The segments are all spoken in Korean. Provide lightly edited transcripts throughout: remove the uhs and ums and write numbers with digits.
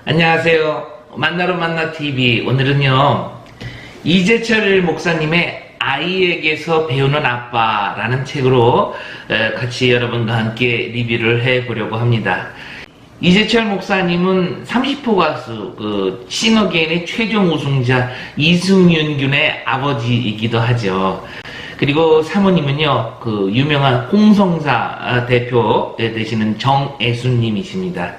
안녕하세요. 만나러 만나 TV. 오늘은요, 이재철 목사님의 아이에게서 배우는 아빠라는 책으로 같이 여러분과 함께 리뷰를 해보려고 합니다. 이재철 목사님은 30호 가수 싱어게인의 최종 우승자 이승윤 군의 아버지이기도 하죠. 그리고 사모님은요, 유명한 홍성사 대표 되시는 정애순님이십니다.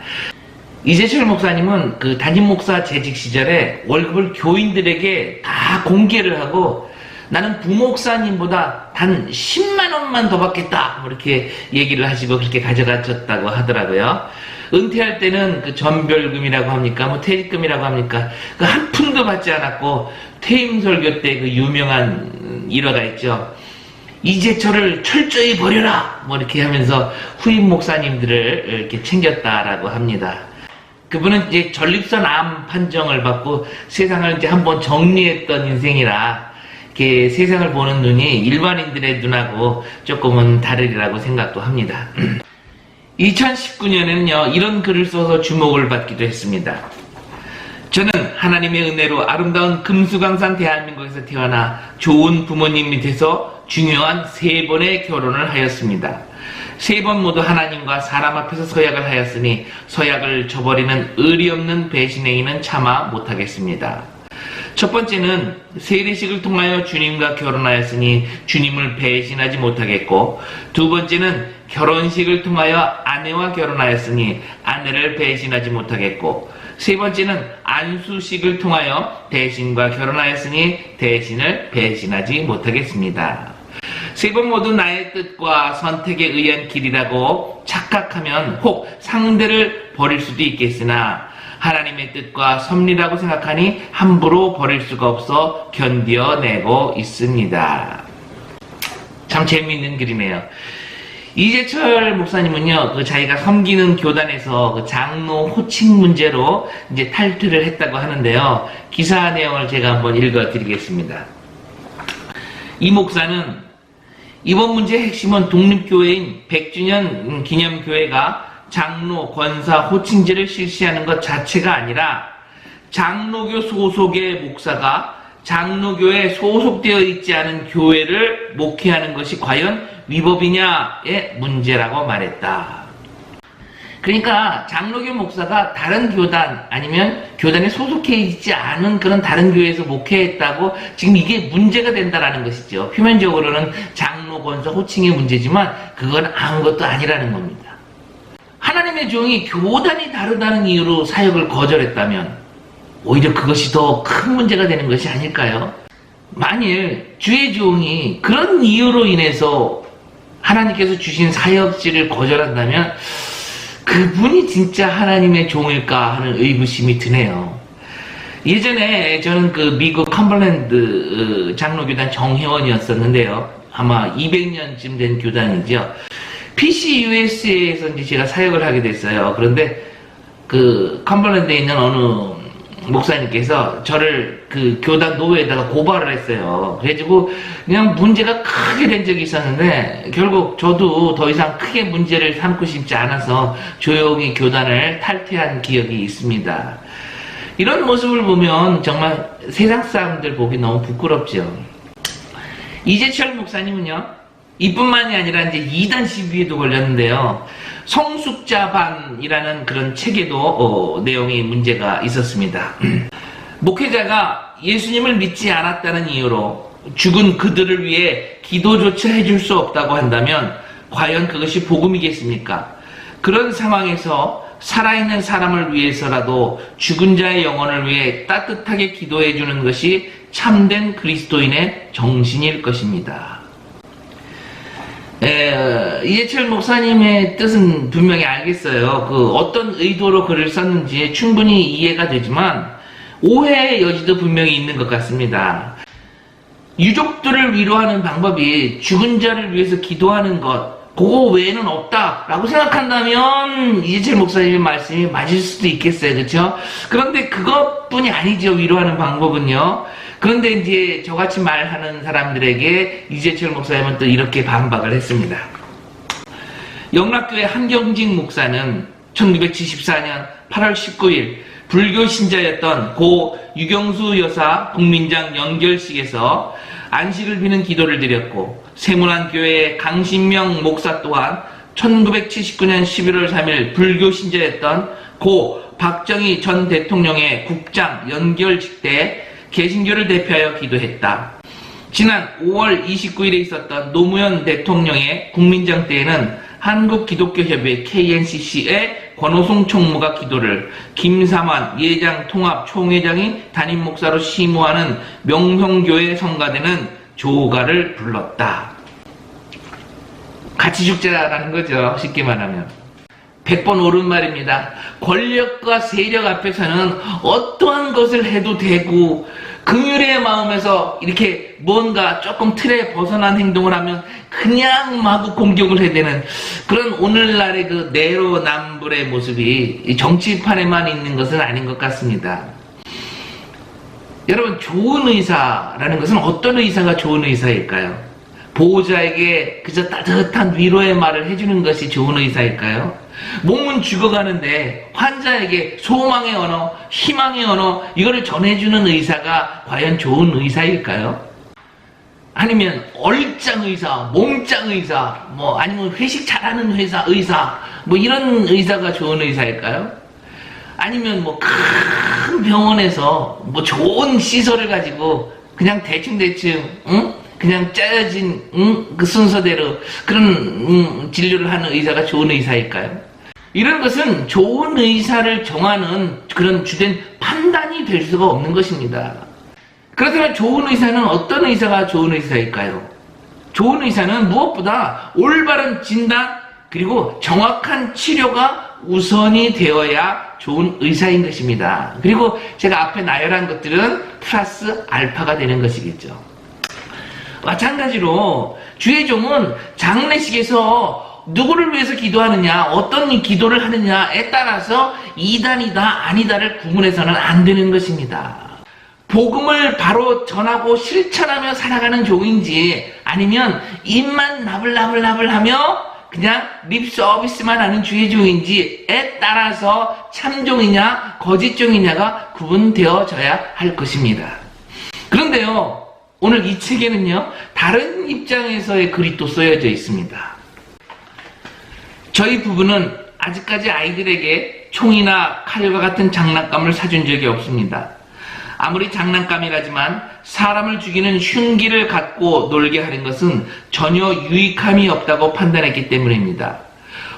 이재철 목사님은 담임 목사 재직 시절에 월급을 교인들에게 다 공개를 하고 나는 부목사님보다 단 10만 원만 더 받겠다 이렇게 얘기를 하시고 그렇게 가져가셨다고 하더라고요. 은퇴할 때는 전별금이라고 합니까? 퇴직금이라고 합니까? 한 푼도 받지 않았고 퇴임 설교 때 유명한 일화가 있죠. 이재철을 철저히 버려라 이렇게 하면서 후임 목사님들을 이렇게 챙겼다라고 합니다. 그분은 이제 전립선 암 판정을 받고 세상을 이제 한번 정리했던 인생이라 이렇게 세상을 보는 눈이 일반인들의 눈하고 조금은 다르리라고 생각도 합니다. 2019년에는요, 이런 글을 써서 주목을 받기도 했습니다. 저는 하나님의 은혜로 아름다운 금수강산 대한민국에서 태어나 좋은 부모님 밑에서 중요한 3번의 결혼을 하였습니다. 3번 모두 하나님과 사람 앞에서 서약을 하였으니 서약을 저버리는 의리 없는 배신행위는 참아 못하겠습니다. 첫 번째는 세례식을 통하여 주님과 결혼하였으니 주님을 배신하지 못하겠고, 두 번째는 결혼식을 통하여 아내와 결혼하였으니 아내를 배신하지 못하겠고, 세 번째는 안수식을 통하여 대신과 결혼하였으니 대신을 배신하지 못하겠습니다. 3번 모두 나의 뜻과 선택에 의한 길이라고 착각하면 혹 상대를 버릴 수도 있겠으나 하나님의 뜻과 섭리라고 생각하니 함부로 버릴 수가 없어 견뎌내고 있습니다. 참 재미있는 글이네요. 이재철 목사님은요, 자기가 섬기는 교단에서 장로 호칭 문제로 이제 탈퇴를 했다고 하는데요. 기사 내용을 제가 한번 읽어드리겠습니다. 이 목사는 이번 문제의 핵심은 독립교회인 100주년 기념교회가 장로, 권사, 호칭제를 실시하는 것 자체가 아니라 장로교 소속의 목사가 장로교에 소속되어 있지 않은 교회를 목회하는 것이 과연 위법이냐의 문제라고 말했다. 그러니까 장로교 목사가 다른 교단 아니면 교단에 소속해 있지 않은 그런 다른 교회에서 목회했다고 지금 이게 문제가 된다라는 것이죠. 표면적으로는 장로, 권사, 호칭의 문제지만 그건 아무것도 아니라는 겁니다. 하나님의 종이 교단이 다르다는 이유로 사역을 거절했다면 오히려 그것이 더 큰 문제가 되는 것이 아닐까요? 만일 주의 종이 그런 이유로 인해서 하나님께서 주신 사역지를 거절한다면 그분이 진짜 하나님의 종일까 하는 의구심이 드네요. 예전에 저는 미국 컴벌랜드 장로교단 정회원이었었는데요. 아마 200년쯤 된 교단이죠. PCUSA에서 이제 제가 사역을 하게 됐어요. 그런데 컴벌랜드에 있는 어느 목사님께서 저를 교단 노회에다가 고발을 했어요. 그래가지고 그냥 문제가 크게 된 적이 있었는데 결국 저도 더 이상 크게 문제를 삼고 싶지 않아서 조용히 교단을 탈퇴한 기억이 있습니다. 이런 모습을 보면 정말 세상 사람들 보기 너무 부끄럽죠. 이재철 목사님은요, 이뿐만이 아니라 이제 이단 시비에도 걸렸는데요. 성숙자반이라는 그런 책에도 내용이 문제가 있었습니다. 목회자가 예수님을 믿지 않았다는 이유로 죽은 그들을 위해 기도조차 해줄 수 없다고 한다면 과연 그것이 복음이겠습니까? 그런 상황에서 살아있는 사람을 위해서라도 죽은 자의 영혼을 위해 따뜻하게 기도해주는 것이 참된 그리스도인의 정신일 것입니다. 이재철 목사님의 뜻은 분명히 알겠어요. 어떤 의도로 글을 썼는지 충분히 이해가 되지만 오해의 여지도 분명히 있는 것 같습니다. 유족들을 위로하는 방법이 죽은 자를 위해서 기도하는 것, 그거 외에는 없다라고 생각한다면 이재철 목사님의 말씀이 맞을 수도 있겠어요. 그렇죠? 그런데 그것뿐이 아니죠. 위로하는 방법은요. 그런데 이제 저같이 말하는 사람들에게 이재철 목사님은 또 이렇게 반박을 했습니다. 영락교회 한경직 목사는 1974년 8월 19일 불교 신자였던 고 유경수 여사 국민장 연결식에서 안식을 비는 기도를 드렸고, 세문안교회 강신명 목사 또한 1979년 11월 3일 불교 신자였던 고 박정희 전 대통령의 국장 연결식 때 개신교를 대표하여 기도했다. 지난 5월 29일에 있었던 노무현 대통령의 국민장 때에는 한국기독교협회 KNCC의 권오송 총무가 기도를, 김사만 예장 통합 총회장이 담임 목사로 심호하는 명성교회 성가대는 조가를 불렀다. 같이 죽자라는 거죠. 쉽게 말하면. 100번 옳은 말입니다. 권력과 세력 앞에서는 어떠한 것을 해도 되고, 긍휼의 마음에서 이렇게 뭔가 조금 틀에 벗어난 행동을 하면 그냥 마구 공격을 해야 되는 그런 오늘날의 그 내로남불의 모습이 정치판에만 있는 것은 아닌 것 같습니다. 여러분, 좋은 의사라는 것은 어떤 의사가 좋은 의사일까요? 보호자에게 그저 따뜻한 위로의 말을 해주는 것이 좋은 의사일까요? 몸은 죽어가는데 환자에게 소망의 언어, 희망의 언어, 이거를 전해주는 의사가 과연 좋은 의사일까요? 아니면 얼짱 의사, 몸짱 의사, 아니면 회식 잘하는 의사, 이런 의사가 좋은 의사일까요? 아니면 큰 병원에서 좋은 시설을 가지고 그냥 대충 그냥 짜여진 그 순서대로 그런 진료를 하는 의사가 좋은 의사일까요? 이런 것은 좋은 의사를 정하는 그런 주된 판단이 될 수가 없는 것입니다. 그렇다면 좋은 의사는 어떤 의사가 좋은 의사일까요? 좋은 의사는 무엇보다 올바른 진단 그리고 정확한 치료가 우선이 되어야 좋은 의사인 것입니다. 그리고 제가 앞에 나열한 것들은 플러스 알파가 되는 것이겠죠. 마찬가지로 주의 종은 장례식에서 누구를 위해서 기도하느냐, 어떤 기도를 하느냐에 따라서 이단이다 아니다를 구분해서는 안 되는 것입니다. 복음을 바로 전하고 실천하며 살아가는 종인지, 아니면 입만 나불나불하며 그냥 립 서비스만 하는 주의 종인지에 따라서 참종이냐 거짓종이냐가 구분되어져야 할 것입니다. 그런데요, 오늘 이 책에는요, 다른 입장에서의 글이 또 쓰여져 있습니다. 저희 부부는 아직까지 아이들에게 총이나 칼과 같은 장난감을 사준 적이 없습니다. 아무리 장난감이라지만 사람을 죽이는 흉기를 갖고 놀게 하는 것은 전혀 유익함이 없다고 판단했기 때문입니다.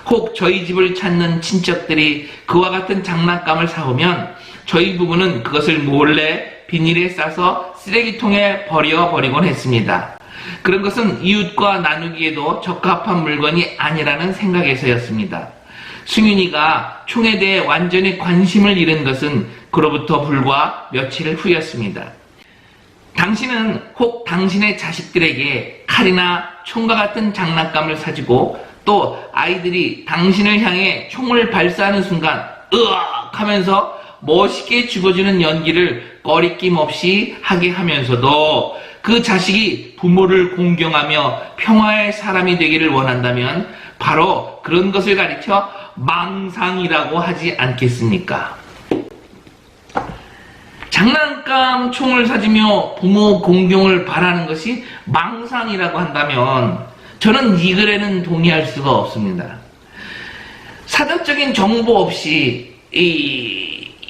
혹 저희 집을 찾는 친척들이 그와 같은 장난감을 사오면 저희 부부는 그것을 몰래 비닐에 싸서 쓰레기통에 버리곤 했습니다. 그런 것은 이웃과 나누기에도 적합한 물건이 아니라는 생각에서였습니다. 승윤이가 총에 대해 완전히 관심을 잃은 것은 그로부터 불과 며칠 후였습니다. 당신은 혹 당신의 자식들에게 칼이나 총과 같은 장난감을 사주고, 또 아이들이 당신을 향해 총을 발사하는 순간 으악 하면서 멋있게 죽어주는 연기를 꺼리낌 없이 하게 하면서도 그 자식이 부모를 공경하며 평화의 사람이 되기를 원한다면 바로 그런 것을 가리켜 망상이라고 하지 않겠습니까? 장난감 총을 사주며 부모 공경을 바라는 것이 망상이라고 한다면 저는 이 글에는 동의할 수가 없습니다. 사전적인 정보 없이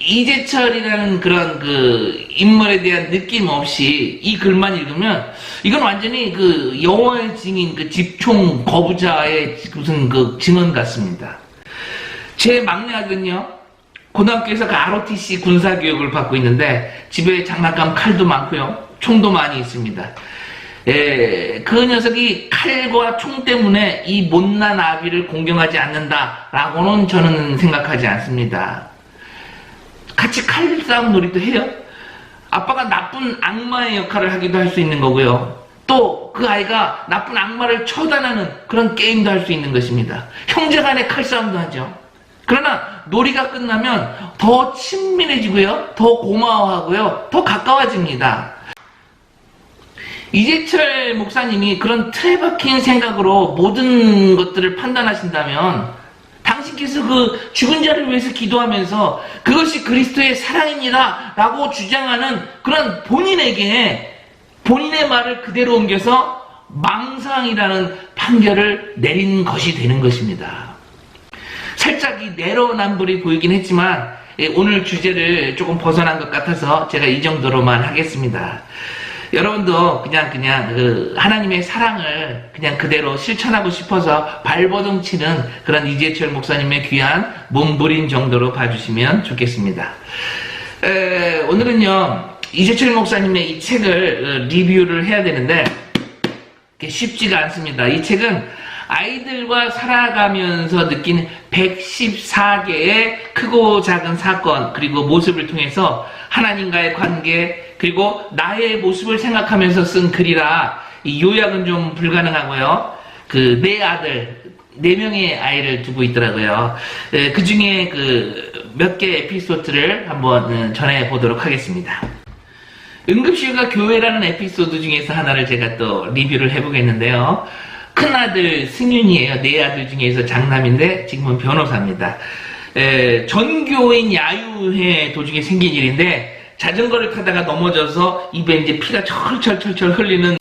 이재철이라는 그런 그 인물에 대한 느낌 없이 이 글만 읽으면 이건 완전히 그 영화의 증인, 그 집총 거부자의 무슨 그 증언 같습니다. 제 막내 아들은요, 고등학교에서 그 ROTC 군사교육을 받고 있는데 집에 장난감 칼도 많고요, 총도 많이 있습니다. 그 녀석이 칼과 총 때문에 이 못난 아비를 공경하지 않는다라고는 저는 생각하지 않습니다. 같이 칼싸움 놀이도 해요. 아빠가 나쁜 악마의 역할을 하기도 할 수 있는 거고요. 또 그 아이가 나쁜 악마를 처단하는 그런 게임도 할 수 있는 것입니다. 형제간의 칼싸움도 하죠. 그러나 놀이가 끝나면 더 친밀해지고요, 더 고마워하고요, 더 가까워집니다. 이재철 목사님이 그런 틀에 박힌 생각으로 모든 것들을 판단하신다면 당신께서 그 죽은 자를 위해서 기도하면서 그것이 그리스도의 사랑입니다 라고 주장하는 그런 본인에게 본인의 말을 그대로 옮겨서 망상이라는 판결을 내린 것이 되는 것입니다. 살짝 이 내로남불이 보이긴 했지만 오늘 주제를 조금 벗어난 것 같아서 제가 이 정도로만 하겠습니다. 여러분도 그냥 그 하나님의 사랑을 그냥 그대로 실천하고 싶어서 발버둥 치는 그런 이재철 목사님의 귀한 몸부림 정도로 봐주시면 좋겠습니다. 오늘은요, 이재철 목사님의 이 책을 리뷰를 해야 되는데 쉽지가 않습니다. 이 책은 아이들과 살아가면서 느낀 114개의 크고 작은 사건 그리고 모습을 통해서 하나님과의 관계 그리고 나의 모습을 생각하면서 쓴 글이라 이 요약은 좀 불가능하고요. 그 네 아들 4명의 아이를 두고 있더라고요. 그 중에 그 몇 개 에피소드를 한번 전해 보도록 하겠습니다. 응급실과 교회라는 에피소드 중에서 하나를 제가 또 리뷰를 해보겠는데요. 큰아들 승윤이에요. 4아들 중에서 장남인데 지금은 변호사입니다. 전교인 야유회 도중에 생긴 일인데 자전거를 타다가 넘어져서 입에 이제 피가 철철철철 흘리는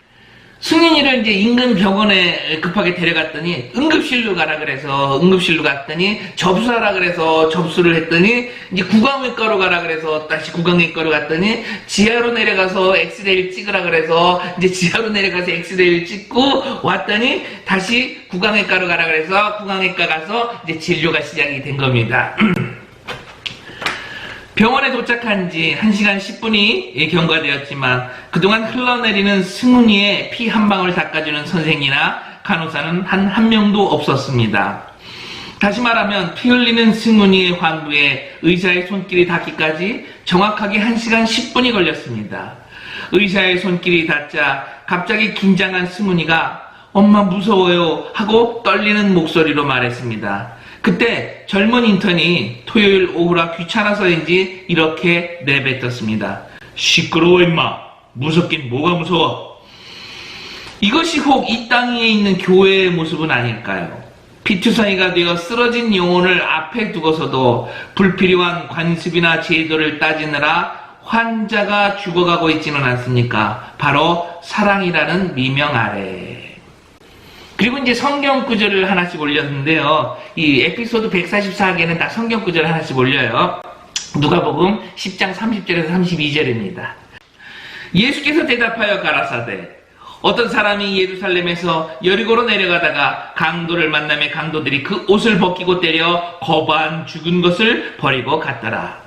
승윤이를 이제 인근 병원에 급하게 데려갔더니 응급실로 가라 그래서 응급실로 갔더니 접수하라 그래서 접수를 했더니 이제 구강외과로 가라 그래서 다시 구강외과로 갔더니 지하로 내려가서 엑스레이를 찍으라 그래서 이제 지하로 내려가서 엑스레이를 찍고 왔더니 다시 구강외과로 가라 그래서 구강외과 가서 이제 진료가 시작이 된 겁니다. 병원에 도착한 지 1시간 10분이 경과되었지만 그동안 흘러내리는 승훈이의 피 한 방울 닦아주는 선생이나 간호사는 한 명도 없었습니다. 다시 말하면 피 흘리는 승훈이의 환부에 의사의 손길이 닿기까지 정확하게 1시간 10분이 걸렸습니다. 의사의 손길이 닿자 갑자기 긴장한 승훈이가 엄마 무서워요 하고 떨리는 목소리로 말했습니다. 그때 젊은 인턴이 토요일 오후라 귀찮아서인지 이렇게 내뱉었습니다. 시끄러워 임마. 무섭긴 뭐가 무서워. 이것이 혹 이 땅 위에 있는 교회의 모습은 아닐까요? 피투성이가 되어 쓰러진 영혼을 앞에 두고서도 불필요한 관습이나 제도를 따지느라 환자가 죽어가고 있지는 않습니까? 바로 사랑이라는 미명 아래. 그리고 이제 성경 구절을 하나씩 올렸는데요. 이 에피소드 144개는 다 성경 구절을 하나씩 올려요. 누가복음 10장 30절에서 32절입니다. 예수께서 대답하여 가라사대 어떤 사람이 예루살렘에서 여리고로 내려가다가 강도를 만나며 강도들이 그 옷을 벗기고 때려 거반 죽은 것을 버리고 갔더라.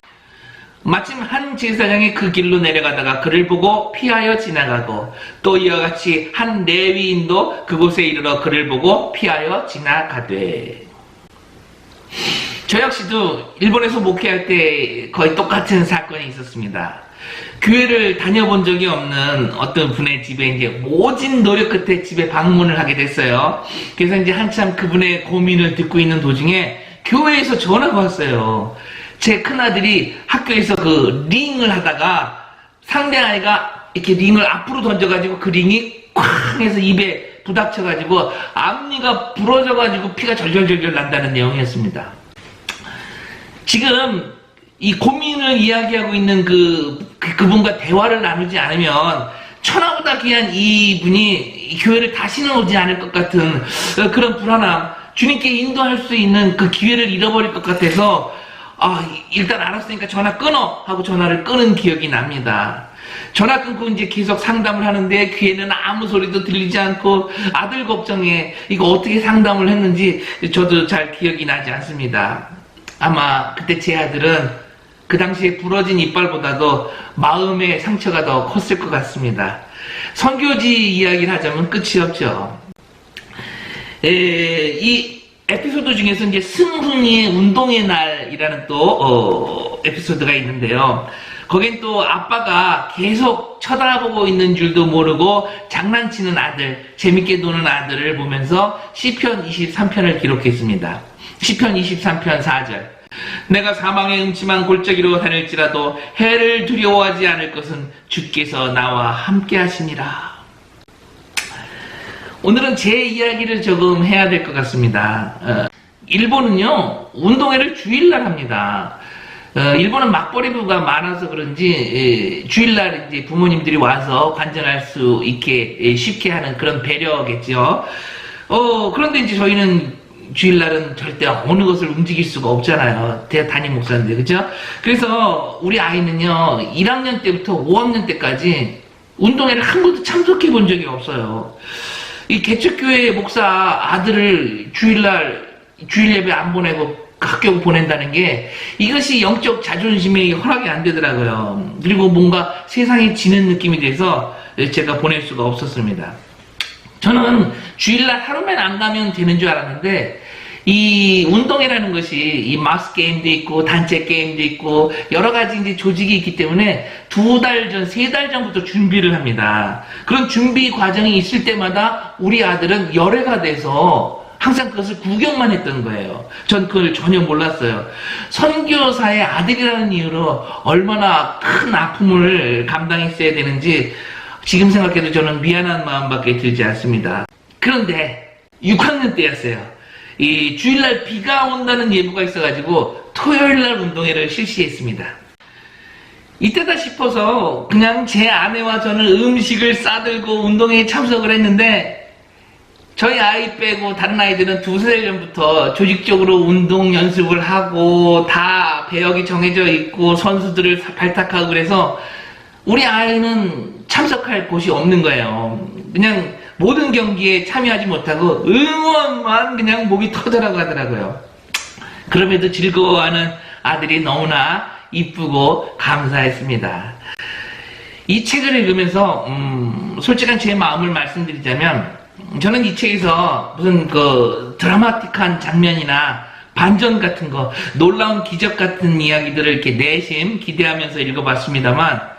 마침 한 제사장이 그 길로 내려가다가 그를 보고 피하여 지나가고 또 이와 같이 한 레위인도 그곳에 이르러 그를 보고 피하여 지나가되. 저 역시도 일본에서 목회할 때 거의 똑같은 사건이 있었습니다. 교회를 다녀본 적이 없는 어떤 분의 집에 이제 모진 노력 끝에 집에 방문을 하게 됐어요. 그래서 이제 한참 그분의 고민을 듣고 있는 도중에 교회에서 전화가 왔어요. 제 큰아들이 학교에서 그 링을 하다가 상대 아이가 이렇게 링을 앞으로 던져가지고 그 링이 쾅 해서 입에 부닥쳐가지고 앞니가 부러져가지고 피가 절절절절 난다는 내용이었습니다. 지금 이 고민을 이야기하고 있는 그분과 대화를 나누지 않으면 천하보다 귀한 이분이 교회를 다시는 오지 않을 것 같은 그런 불안함, 주님께 인도할 수 있는 그 기회를 잃어버릴 것 같아서 일단 알았으니까 전화 끊어 하고 전화를 끊은 기억이 납니다. 전화 끊고 이제 계속 상담을 하는데 귀에는 아무 소리도 들리지 않고 아들 걱정에 이거 어떻게 상담을 했는지 저도 잘 기억이 나지 않습니다. 아마 그때 제 아들은 그 당시에 부러진 이빨보다도 마음의 상처가 더 컸을 것 같습니다. 선교지 이야기를 하자면 끝이 없죠. 이 에피소드 중에서 이제 승훈이의 운동의 날이라는 또 에피소드가 있는데요. 거긴 또 아빠가 계속 쳐다보고 있는 줄도 모르고 장난치는 아들, 재밌게 노는 아들을 보면서 시편 23편을 기록했습니다. 시편 23편 4절. 내가 사망의 음침한 골짜기로 다닐지라도 해를 두려워하지 않을 것은 주께서 나와 함께 하시니라. 오늘은 제 이야기를 조금 해야 될 것 같습니다. 일본은요, 운동회를 주일날 합니다. 일본은 맞벌이부가 많아서 그런지 주일날 이제 부모님들이 와서 관전할 수 있게 쉽게 하는 그런 배려겠죠. 그런데 이제 저희는 주일날은 절대 어느 것을 움직일 수가 없잖아요. 담임 목사인데, 그죠? 그래서 우리 아이는요, 1학년 때부터 5학년 때까지 운동회를 한 번도 참석해 본 적이 없어요. 이 개척교회 목사 아들을 주일날 주일 예배 안 보내고 학교 보낸다는 게 이것이 영적 자존심에 허락이 안 되더라고요. 그리고 뭔가 세상에 지는 느낌이 돼서 제가 보낼 수가 없었습니다. 저는 주일날 하루만 안 가면 되는 줄 알았는데 이 운동이라는 것이 이 마스 게임도 있고 단체 게임도 있고 여러 가지 이제 조직이 있기 때문에 2달 전, 3달 전부터 준비를 합니다. 그런 준비 과정이 있을 때마다 우리 아들은 열애가 돼서 항상 그것을 구경만 했던 거예요. 전 그걸 전혀 몰랐어요. 선교사의 아들이라는 이유로 얼마나 큰 아픔을 감당했어야 되는지 지금 생각해도 저는 미안한 마음밖에 들지 않습니다. 그런데 6학년 때였어요. 이 주일날 비가 온다는 예보가 있어가지고 토요일날 운동회를 실시했습니다. 이때다 싶어서 그냥 제 아내와 저는 음식을 싸들고 운동회에 참석을 했는데 저희 아이 빼고 다른 아이들은 2-3달 전부터 조직적으로 운동 연습을 하고 다 배역이 정해져 있고 선수들을 발탁하고 그래서 우리 아이는 참석할 곳이 없는 거예요. 그냥 모든 경기에 참여하지 못하고 응원만 그냥 목이 터져라고 하더라고요. 그럼에도 즐거워하는 아들이 너무나 이쁘고 감사했습니다. 이 책을 읽으면서 솔직한 제 마음을 말씀드리자면 저는 이 책에서 무슨 그 드라마틱한 장면이나 반전 같은 거, 놀라운 기적 같은 이야기들을 이렇게 내심 기대하면서 읽어봤습니다만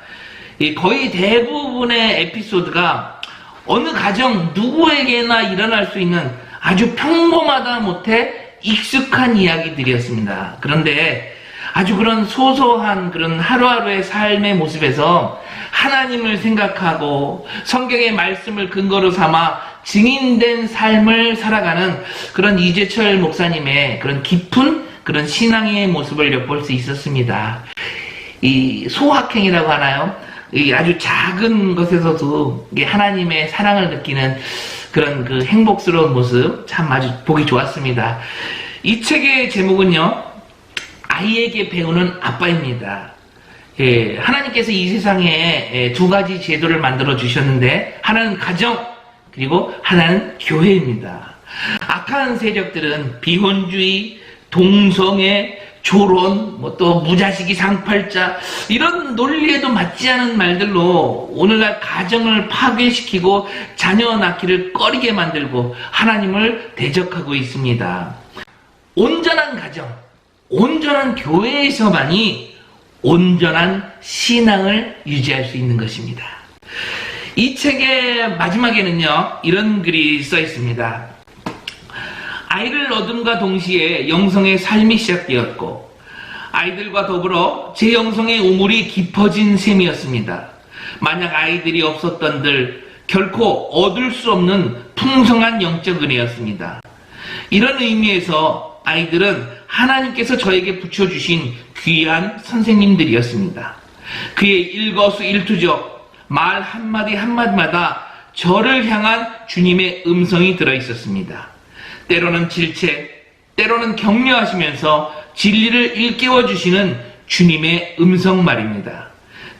거의 대부분의 에피소드가 어느 가정 누구에게나 일어날 수 있는 아주 평범하다 못해 익숙한 이야기들이었습니다. 그런데 아주 그런 소소한 그런 하루하루의 삶의 모습에서 하나님을 생각하고 성경의 말씀을 근거로 삼아 증인된 삶을 살아가는 그런 이재철 목사님의 그런 깊은 그런 신앙의 모습을 엿볼 수 있었습니다. 이 소확행이라고 하나요? 이 아주 작은 것에서도 하나님의 사랑을 느끼는 그런 그 행복스러운 모습 참 아주 보기 좋았습니다. 이 책의 제목은요, 아이에게 배우는 아빠입니다. 하나님께서 이 세상에 2가지 제도를 만들어 주셨는데 하나는 가정, 그리고 하나는 교회입니다. 악한 세력들은 비혼주의, 동성애, 조론, 또 무자식이 상팔자 이런 논리에도 맞지 않은 말들로 오늘날 가정을 파괴시키고 자녀 낳기를 꺼리게 만들고 하나님을 대적하고 있습니다. 온전한 가정, 온전한 교회에서만이 온전한 신앙을 유지할 수 있는 것입니다. 이 책의 마지막에는요, 이런 글이 써 있습니다. 아이를 얻음과 동시에 영성의 삶이 시작되었고 아이들과 더불어 제 영성의 우물이 깊어진 셈이었습니다. 만약 아이들이 없었던들 결코 얻을 수 없는 풍성한 영적 은혜였습니다. 이런 의미에서 아이들은 하나님께서 저에게 붙여주신 귀한 선생님들이었습니다. 그의 일거수일투족 말 한마디 한마디마다 저를 향한 주님의 음성이 들어있었습니다. 때로는 질책, 때로는 격려하시면서 진리를 일깨워 주시는 주님의 음성 말입니다.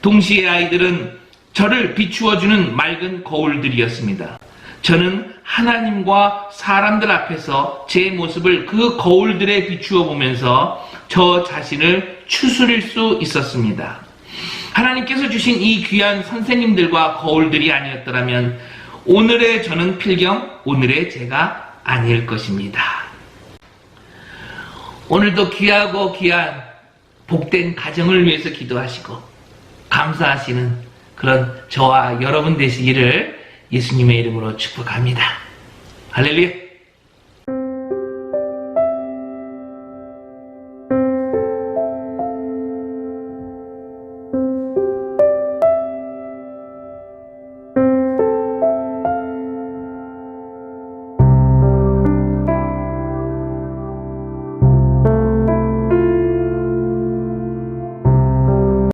동시에 아이들은 저를 비추어주는 맑은 거울들이었습니다. 저는 하나님과 사람들 앞에서 제 모습을 그 거울들에 비추어 보면서 저 자신을 추스릴 수 있었습니다. 하나님께서 주신 이 귀한 선생님들과 거울들이 아니었더라면 오늘의 저는 필경, 오늘의 제가 아닐 것입니다. 오늘도 귀하고 귀한 복된 가정을 위해서 기도하시고 감사하시는 그런 저와 여러분 되시기를 예수님의 이름으로 축복합니다. 할렐루야.